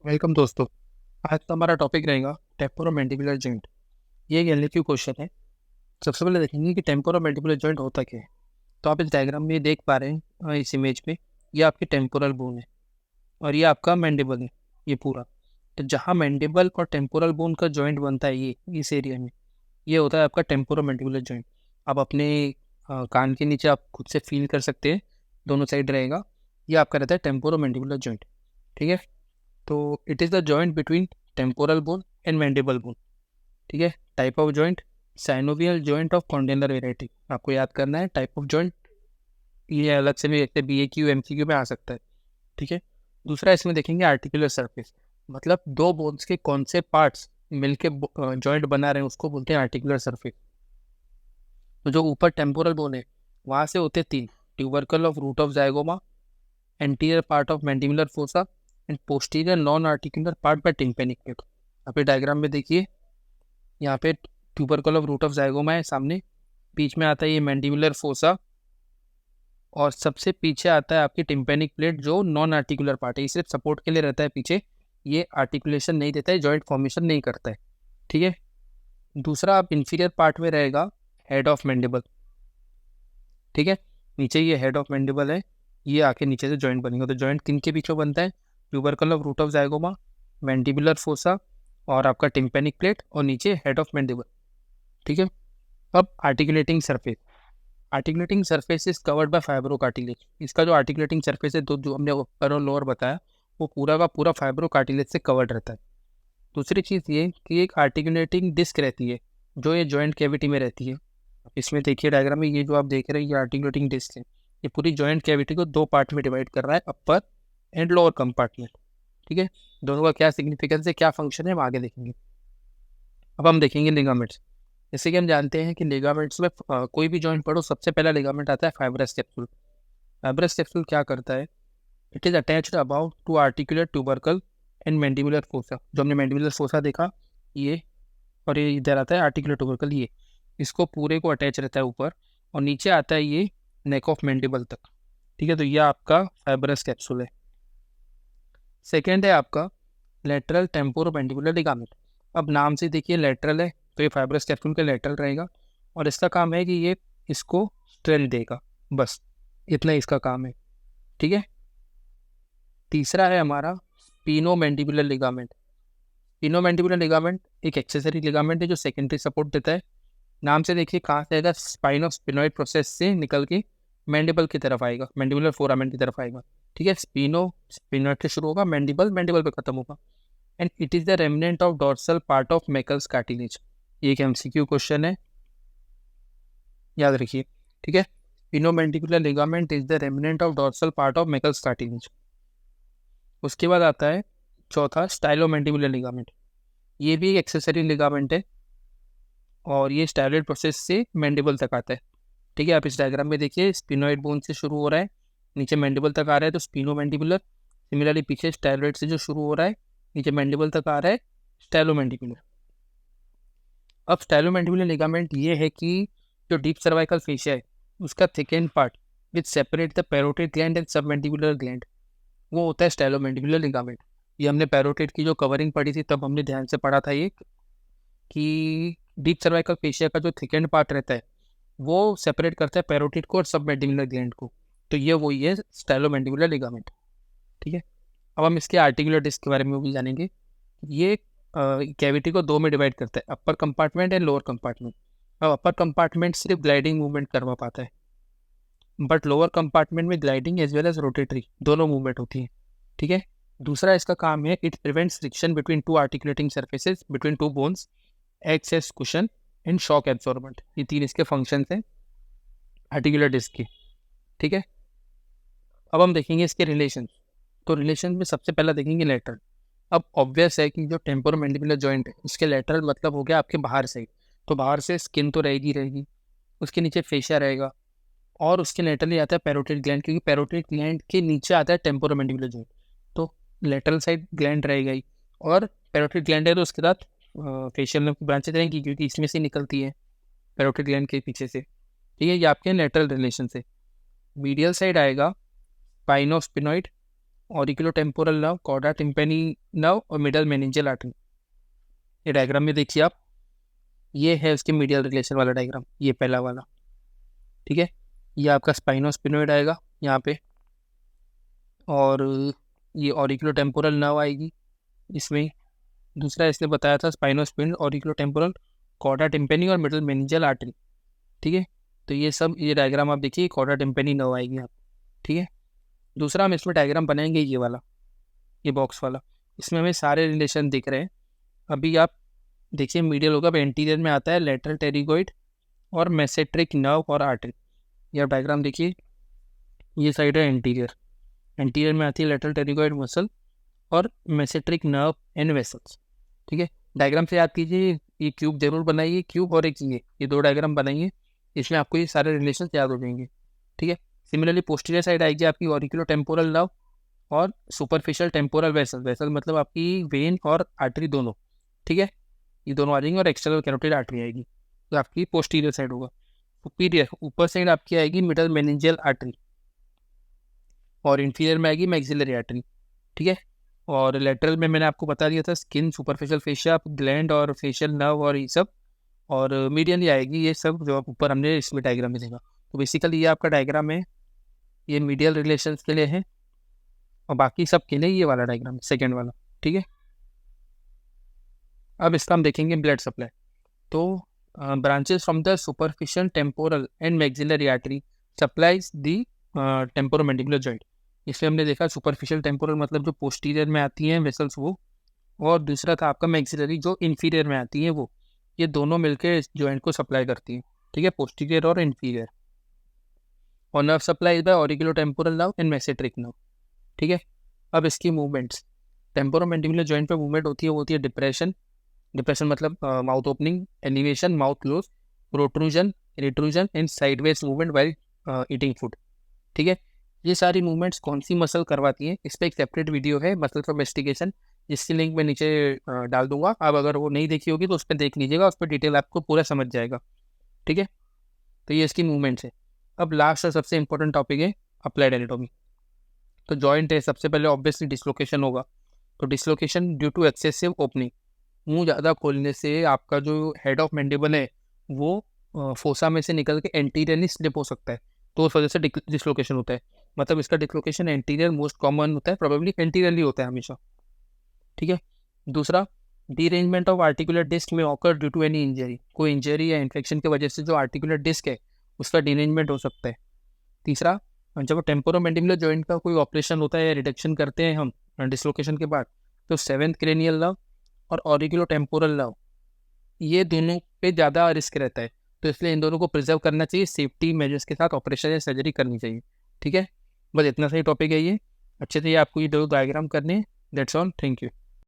Welcome दोस्तों। आज का हमारा टॉपिक रहेगा टेम्पोरोमैंडिबुलर जॉइंट। ये एक एलएक्यू क्वेश्चन है। सबसे पहले देखेंगे कि टेम्पोरोमैंडिबुलर जॉइंट होता क्या है। तो आप इस डायग्राम में देख पा रहे हैं, इस इमेज में ये आपकी टेम्पोरल बोन है और ये आपका मैंडिबल है। ये पूरा, तो जहाँ मैंडिबल और टेम्पोरल बोन का जॉइंट बनता है, ये इस एरिया में ये होता है आपका टेम्पोरोमैंडिबुलर जॉइंट। आप अपने कान के नीचे आप खुद से फील कर सकते हैं, दोनों साइड रहेगा। ये आपका रहता है टेम्पोरोमैंडिबुलर जॉइंट। ठीक है, तो it is the joint between temporal bone and mandible bone. ठीक है, type of joint synovial joint of condylar variety, आपको याद करना है टाइप ऑफ जॉइंट। ये अलग से भी देखते हैं, BAQ MCQ में आ सकता है। ठीक है, दूसरा इसमें देखेंगे आर्टिकुलर सरफेस, मतलब दो बोन्स के कौन से पार्ट्स मिलके जॉइंट बना रहे हैं उसको बोलते हैं आर्टिकुलर सरफेस। तो जो ऊपर टेम्पोरल बोन है वहाँ से होते तीन: tubercle of root of zygoma, anterior part of mandibular fossa and posterior non articular part by tympanic plate. आप डायग्राम में देखिए, यहाँ पे tubercle of root of zygoma है सामने, बीच में आता है ये मैंडिबुलर फोसा और सबसे पीछे आता है आपकी टिम्पेनिक प्लेट जो नॉन आर्टिकुलर पार्ट है। ये सिर्फ सपोर्ट के लिए रहता है पीछे, ये आर्टिकुलेशन नहीं देता है, जॉइंट फॉर्मेशन नहीं करता है। ठीक है, दूसरा आप इंफीरियर पार्ट में रहेगा हेड ऑफ मैंडिबल। ठीक है, नीचे ये हेड ऑफ मैंडिबल है, ये आके नीचे से जॉइंट बनेगा। तो जॉइंट किन के बीच में बनता है? Tubercle of root of zygoma, mandibular fossa और आपका टिम्पेनिक प्लेट और नीचे हेड ऑफ मैंडिबल। ठीक है, अब articulating surface. Articulating surface is covered by fibro cartilage. इसका जो आर्टिकुलेटिंग सरफेस है, जो हमने अपर और लोअर बताया, वो पूरा का पूरा फाइब्रो कार्टिलेज से कवर्ड रहता है। दूसरी चीज़ ये कि एक आर्टिकुलेटिंग डिस्क रहती है जो ये जॉइंट कैविटी में रहती है। इसमें देखिए डायग्राम में, ये जो आप देख रहे हैं ये आर्टिकुलेटिंग डिस्क है। ये पूरी जॉइंट कैविटी को दो पार्ट में डिवाइड कर रहा है, अपर एंड लोअर कंपार्टमेंट। ठीक है, दोनों का क्या सिग्निफिकेंस है, क्या फंक्शन है, हम आगे देखेंगे। अब हम देखेंगे लिगामेंट्स। जैसे कि हम जानते हैं कि लिगामेंट्स में कोई भी जॉइंट पढ़ो, सबसे पहला लिगामेंट आता है फाइब्रस कैप्सूल। फाइब्रस कैप्सूल क्या करता है? It is attached about to articular tubercle and mandibular fossa. जो हमने मैंडिबुलर फोसा देखा ये, और ये इधर आता है आर्टिकुलर ट्यूबरकल, ये इसको पूरे को अटैच रहता है ऊपर, और नीचे आता है ये नेक ऑफ मैंडिबल तक। ठीक है, तो ये आपका फाइब्रस कैप्सूल है। सेकेंड है आपका लेटरल टेम्पोरोमैंडिबुलर लिगामेंट। अब नाम से देखिए लेटरल है, तो ये फाइब्रस कैप्सूल के लेटरल रहेगा और इसका काम है कि ये इसको स्ट्रेंथ देगा, बस इतना ही इसका काम है। ठीक है, तीसरा है हमारा स्पिनोमैंडिबुलर लिगामेंट। स्पिनोमैंडिबुलर लिगामेंट एक एक्सेसरी लिगामेंट है जो सेकेंडरी सपोर्ट देता है। नाम से देखिए कहाँ से आएगा, स्पाइन ऑफ स्पिनोइड प्रोसेस से निकल के मैंडिबल की तरफ आएगा, मैंडिबुलर फोरामेन की तरफ आएगा। ठीक है, स्पिनो स्पिनोइड से शुरू होगा, मैंडिबल मैंडिबल पे खत्म होगा। And it is the remnant of dorsal part of Meckel's cartilage. ये एक MCQ क्वेश्चन है, याद रखिए। ठीक है, sphenomandibular ligament is the remnant of dorsal part of Meckel's cartilage. उसके बाद आता है चौथा स्टाइलोमैंडिबुलर लिगामेंट। ये भी एक एक्सेसरी लिगामेंट है और ये स्टाइलोइड प्रोसेस से मैंडिबल तक आता है। ठीक है, आप इस डायग्राम में देखिए, स्पिनोइड बोन से शुरू हो रहा है, नीचे मैंडिबल तक आ रहा है तो स्पिनोमैंडिबुलर। सिमिलरली पीछे स्टाइलोइड से जो शुरू हो रहा है, नीचे मैंडिबल तक आ रहा है, स्टाइलोमैंडिबुलर। अब स्टाइलोमैंडिबुलर लिगामेंट ये है कि जो डीप सर्वाइकल फेशिया है उसका thickened part which separate the parotid gland and submandibular gland, वो होता है स्टाइलोमैंडिबुलर लिगामेंट। ये हमने पैरोटिड की जो कवरिंग पढ़ी थी तब हमने ध्यान से पढ़ा था ये, कि डीप सर्वाइकल फेशिया का जो थिकेंड पार्ट रहता है वो सेपरेट करता है पैरोटिड को और सबमैंडिबुलर ग्लैंड को। तो ये वही है स्टाइलोमैंडिबुलर लिगामेंट। ठीक है, अब हम इसके आर्टिकुलर डिस्क के बारे में भी जानेंगे। ये कैविटी को दो में डिवाइड करता है, upper compartment and lower compartment. अब अपर कंपार्टमेंट सिर्फ ग्लाइडिंग मूवमेंट करवा पाता है, बट लोअर कंपार्टमेंट में gliding as well as rotatory दोनों मूवमेंट होती है। ठीक है, दूसरा इसका काम है it prevents friction between two articulating surfaces between two bones, acts as cushion and shock absorbent. ये तीन इसके फंक्शंस हैं आर्टिकुलर डिस्क के। ठीक है, अब हम देखेंगे इसके रिलेशन। तो रिलेशन में सबसे पहला देखेंगे लेटरल। अब ऑब्वियस है कि जो टेम्पोरोमैंडिबुलर जॉइंट है उसके लेटरल मतलब हो गया आपके बाहर साइड, तो बाहर से स्किन तो रहेगी रहेगी, उसके नीचे फेशिया रहेगा और उसके लेटरली आता है पैरोटिड ग्लैंड, क्योंकि पैरोटिड ग्लैंड के नीचे आता है टेम्पोरोमैंडिबुलर जॉइंट। तो लेटरल साइड ग्लैंड रहेगा ही, और पैरोटिड ग्लैंड है तो उसके साथ फेशियल नर्व की ब्रांचेज रहेंगी क्योंकि इसमें से निकलती है पैरोटिड ग्लैंड के पीछे से। ठीक है, ये आपके लेटरल रिलेशन से। मीडियल साइड आएगा spinosphenoid auriculo temporal nerve, chorda tympani nerve और मिडल मेनिंजियल आर्टरी। ये डायग्राम में देखिए आप, ये है उसके मीडियल रिलेशन वाला डायग्राम, ये पहला वाला, ठीक है। ये आपका स्पाइनोस्पिनोइड आएगा यहाँ पे, और ये ऑरिकुलो टेम्पोरल नर्व आएगी इसमें। दूसरा इसने बताया था स्पाइनोस्पिनोइड, ऑरिकुलो टेम्पोरल, कॉर्डा टिम्पेनी और मिडल मेनिंजियल आर्टरी, ठीक है। तो ये सब, ये डायग्राम आप देखिए, कॉर्डा टिम्पेनी नर्व आएगी आप, ठीक है। दूसरा हम इसमें डायग्राम बनाएंगे ये वाला, ये बॉक्स वाला, इसमें हमें सारे रिलेशन दिख रहे हैं। अभी आप देखिए मीडियल होगा, अब एंटीरियर में आता है लेटरल टेरिगोइड और मेसेट्रिक नर्व और आर्टरी। ये आप डायग्राम देखिए, ये साइड है एंटीरियर, एंटीरियर में आती है लेटरल टेरिगोइड मसल और मेसेट्रिक नर्व एंड वेसल्स, ठीक है। डायग्राम से याद कीजिए, ये क्यूब जरूर बनाइए, क्यूब और एक ये दो डायग्राम बनाइए, इसमें आपको ये सारे रिलेशन याद हो जाएंगे, ठीक है। सिमिलरली पोस्टीरियर साइड आएगी आपकी ऑरिकुलो टेम्पोरल नर्व और सुपरफिशियल टेम्पोरल वेसल, वेसल मतलब आपकी वेन और आर्टरी दोनों, ठीक है। ये दोनों आ जाएंगे और एक्सटर्नल कैरोटिड आर्टरी आएगी, तो आपकी पोस्टीरियर साइड होगा। सुपीरियर ऊपर साइड आपकी आएगी मिडल मेनिंजियल आर्टरी, और इंफीरियर में आएगी मैक्सिलरी आर्टरी, ठीक है। और लेटरल में मैंने आपको बता दिया था स्किन, सुपरफिशियल फेशिया, ग्लैंड और फेशियल नर्व और ये सब, और मीडियनली आएगी ये सब जो आप ऊपर हमने इसमें डायग्राम में देखा। तो बेसिकली ये आपका डायग्राम है, ये मीडियल रिलेशंस के लिए है, और बाकी सब के लिए ये वाला डायग्राम सेकेंड वाला, ठीक है। अब इसका हम देखेंगे ब्लड सप्लाई। तो branches from the superficial temporal and maxillary artery supplies the temporomandibular joint. इसमें हमने देखा सुपरफिशियल टेम्पोरल मतलब जो पोस्टीरियर में आती हैं वेसल्स वो, और दूसरा था आपका मैक्सिलरी जो इंफीरियर में आती है वो। ये दोनों मिलकर जॉइंट को सप्लाई करती हैं, ठीक है, पोस्टीरियर और इंफीरियर। और nerve supply by auriculo temporal nerve and masseteric nerve, ठीक है। अब इसकी मूवमेंट्स, टेम्पोरोमैंडिबुलर जॉइंट पे मूवमेंट होती है, वो होती है डिप्रेशन, डिप्रेशन मतलब mouth opening, elevation, mouth close, protrusion, retrusion and sideways movement while eating food, ठीक है। ये सारी मूवमेंट्स कौन सी मसल करवाती हैं, इस पर एक सेपरेट वीडियो है मसल फॉर इन्वेस्टिगेशन, जिसकी लिंक मैं नीचे डाल दूंगा। अब अगर वो नहीं देखी होगी तो उस पर देख लीजिएगा, उस पर डिटेल आपको पूरा समझ जाएगा, ठीक है। तो ये इसकी मूवमेंट्स है। अब लास्ट और सबसे इंपॉर्टेंट टॉपिक है अप्लाइड एनाटॉमी। तो जॉइंट है, सबसे पहले ऑब्वियसली डिसलोकेशन होगा। तो dislocation due to excessive opening, मुंह ज़्यादा खोलने से आपका जो हेड ऑफ मैंडिबल है वो फोसा में से निकल के एंटीरियरली स्लिप हो सकता है, तो उस वजह से डिसलोकेशन होता है। मतलब इसका डिसलोकेशन एंटीरियर मोस्ट कॉमन होता है, प्रोबेबली एंटीरियरली होता है हमेशा, ठीक है। दूसरा, डीरेंजमेंट ऑफ आर्टिकुलर डिस्क में occur due to any injury, कोई इंजरी या इन्फेक्शन की वजह से जो आर्टिकुलर डिस्क है उसका डीरेंजमेंट हो सकता है। तीसरा, जब टेम्पोरोमैंडिबुलर जॉइंट का कोई ऑपरेशन होता है या रिडक्शन करते हैं हम डिसलोकेशन के बाद, तो सेवेंथ क्रेनियल नर्व और ऑरिकुलो टेम्पोरल नर्व, ये दोनों पे ज़्यादा रिस्क रहता है, तो इसलिए इन दोनों को प्रिजर्व करना चाहिए, सेफ्टी मेजर्स के साथ ऑपरेशन या सर्जरी करनी चाहिए, ठीक है। बस इतना सही टॉपिक है ये, अच्छे से ये आपको ये दो डायग्राम करने हैं। That's all, thank you.